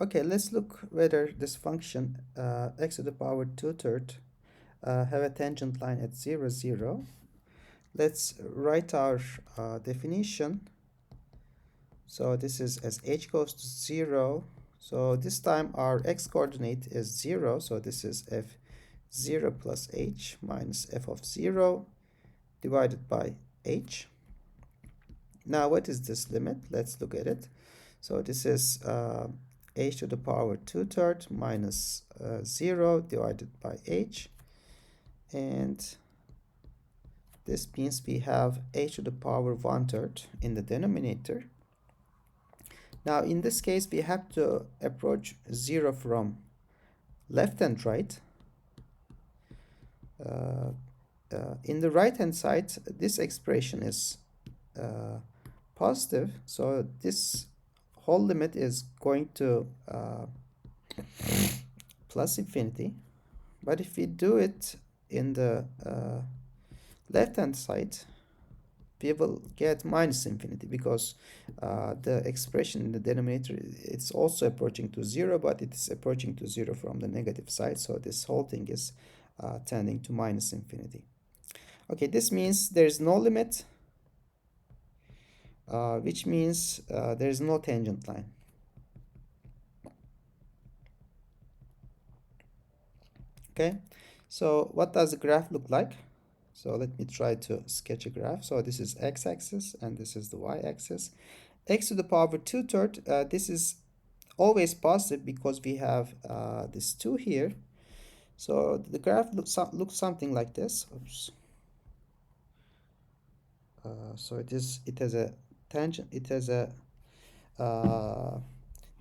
Okay, let's look whether this function x to the power 2/3 have a tangent line at 0, 0. Let's write our definition. So this is as h goes to 0. So this time our x coordinate is 0. So this is f0 plus h minus f of 0 divided by h. Now what is this limit? Let's look at it. So this is h to the power 2/3 minus 0 divided by h. And this means we have h to the power 1/3 in the denominator. Now in this case we have to approach 0 from left and right. In the right hand side this expression is positive, so this whole limit is going to plus infinity. But if we do it in the left hand side, we will get minus infinity, because the expression in the denominator, it's also approaching to 0, but it is approaching to 0 from the negative side, so this whole thing is tending to minus infinity. Okay, this means there is no limit, which means there is no tangent line. Okay, so what does the graph look like? So let me try to sketch a graph. So this is x-axis and this is the y-axis. X to the power 2/3, this is always positive because we have this 2 here. So the graph looks something like this. Oops. So it has a tangent, it has a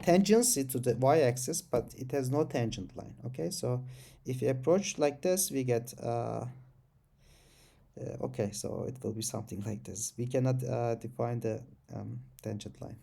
tangency to the y-axis, but it has no tangent line. Okay, so if you approach like this, we get okay, so it will be something like this. We cannot define the tangent line.